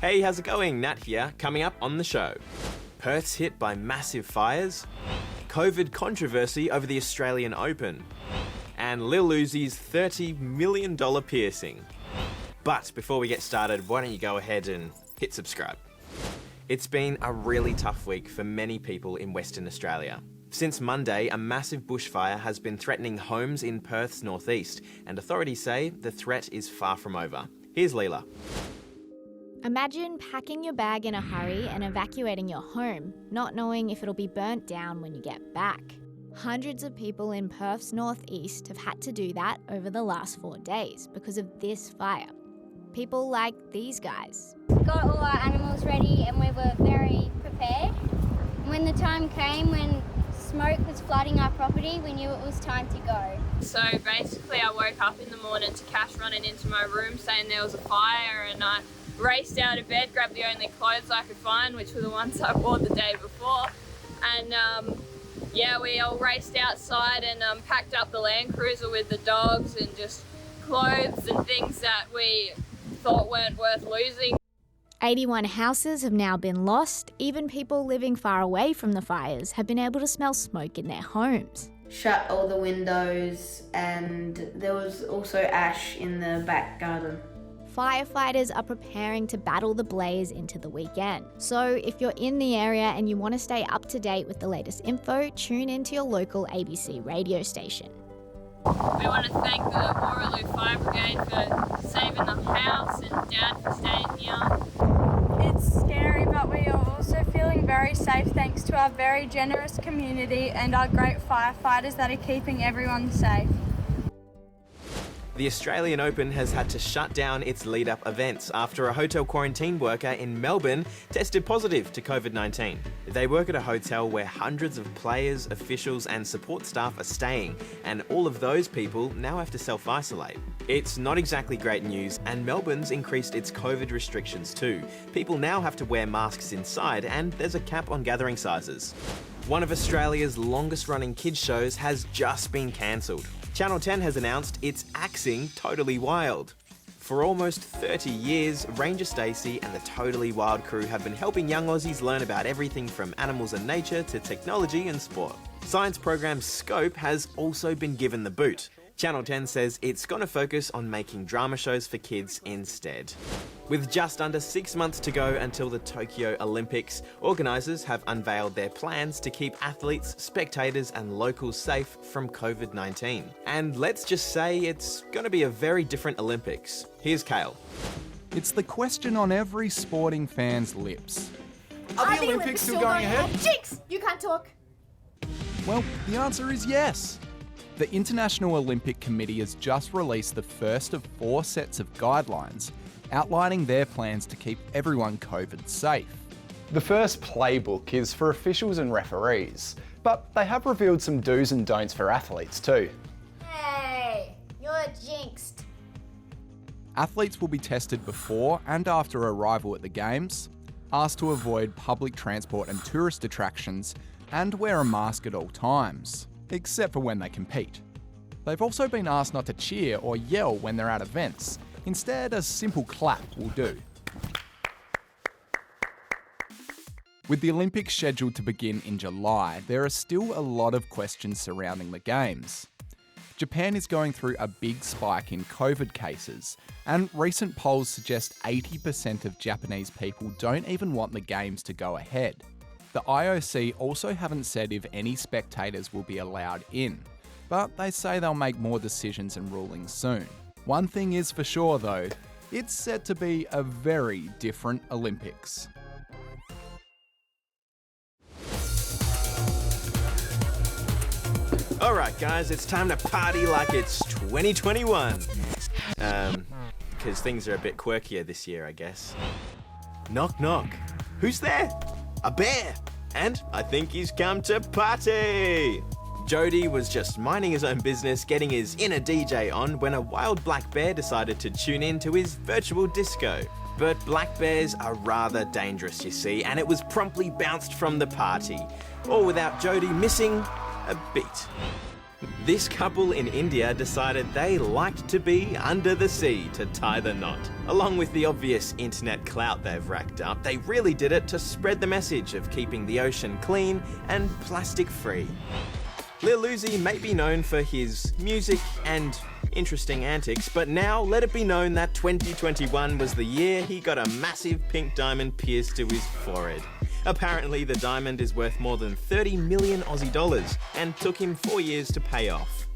Hey, how's it going? Nat here. Coming up on the show. Perth's hit by massive fires, COVID controversy over the Australian Open, and Lil Uzi's $30 million piercing. But before we get started, why don't you go ahead and hit subscribe. It's been a really tough week for many people in Western Australia. Since Monday, a massive bushfire has been threatening homes in Perth's northeast, and authorities say the threat is far from over. Here's Leela. Imagine packing your bag in a hurry and evacuating your home, not knowing if it'll be burnt down when you get back. Hundreds of people in Perth's northeast have had to do that over the last 4 days because of this fire. People like these guys. We got all our animals ready and we were very prepared. When the time came when smoke was flooding our property, we knew it was time to go. So basically I woke up in the morning to Cash running into my room saying there was a fire, and I raced out of bed, grabbed the only clothes I could find, which were the ones I wore the day before. And we all raced outside and packed up the Land Cruiser with the dogs and just clothes and things that we thought weren't worth losing. 81 houses have now been lost. Even people living far away from the fires have been able to smell smoke in their homes. Shut all the windows, and there was also ash in the back garden. Firefighters are preparing to battle the blaze into the weekend. So if you're in the area and you want to stay up to date with the latest info, tune into your local ABC radio station. We want to thank the Waterloo Fire Brigade for saving the house and Dad for staying here. It's scary, but we are also feeling very safe thanks to our very generous community and our great firefighters that are keeping everyone safe. The Australian Open has had to shut down its lead-up events after a hotel quarantine worker in Melbourne tested positive to COVID-19. They work at a hotel where hundreds of players, officials and support staff are staying, and all of those people now have to self-isolate. It's not exactly great news, and Melbourne's increased its COVID restrictions too. People now have to wear masks inside, and there's a cap on gathering sizes. One of Australia's longest-running kids shows has just been cancelled. Channel 10 has announced it's axing Totally Wild. For almost 30 years, Ranger Stacey and the Totally Wild crew have been helping young Aussies learn about everything from animals and nature to technology and sport. Science program Scope has also been given the boot. Channel 10 says it's going to focus on making drama shows for kids instead. With just under 6 months to go until the Tokyo Olympics, organisers have unveiled their plans to keep athletes, spectators and locals safe from COVID-19. And let's just say it's going to be a very different Olympics. Here's Kale. It's the question on every sporting fan's lips. Are the Olympics still going ahead? Jinx! You can't talk. Well, the answer is yes. The International Olympic Committee has just released the first of 4 sets of guidelines outlining their plans to keep everyone COVID safe. The first playbook is for officials and referees, but they have revealed some do's and don'ts for athletes too. Hey, you're jinxed. Athletes will be tested before and after arrival at the Games, asked to avoid public transport and tourist attractions, and wear a mask at all times, except for when they compete. They've also been asked not to cheer or yell when they're at events. Instead, a simple clap will do. With the Olympics scheduled to begin in July, there are still a lot of questions surrounding the Games. Japan is going through a big spike in COVID cases, and recent polls suggest 80% of Japanese people don't even want the Games to go ahead. The IOC also haven't said if any spectators will be allowed in, but they say they'll make more decisions and rulings soon. One thing is for sure though, it's set to be a very different Olympics. Alright guys, it's time to party like it's 2021. Because things are a bit quirkier this year, I guess. Knock knock. Who's there? A bear! And I think he's come to party! Jody was just minding his own business, getting his inner DJ on, when a wild black bear decided to tune in to his virtual disco. But black bears are rather dangerous, you see, and it was promptly bounced from the party, all without Jody missing a beat. This couple in India decided they liked to be under the sea to tie the knot. Along with the obvious internet clout they've racked up, they really did it to spread the message of keeping the ocean clean and plastic-free. Lil Uzi may be known for his music and interesting antics, but now let it be known that 2021 was the year he got a massive pink diamond pierced to his forehead. Apparently, the diamond is worth more than 30 million Aussie dollars and took him 4 years to pay off.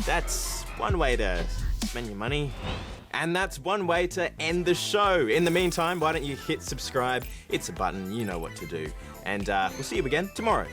That's one way to spend your money. And that's one way to end the show. In the meantime, why don't you hit subscribe? It's a button, you know what to do. And we'll see you again tomorrow.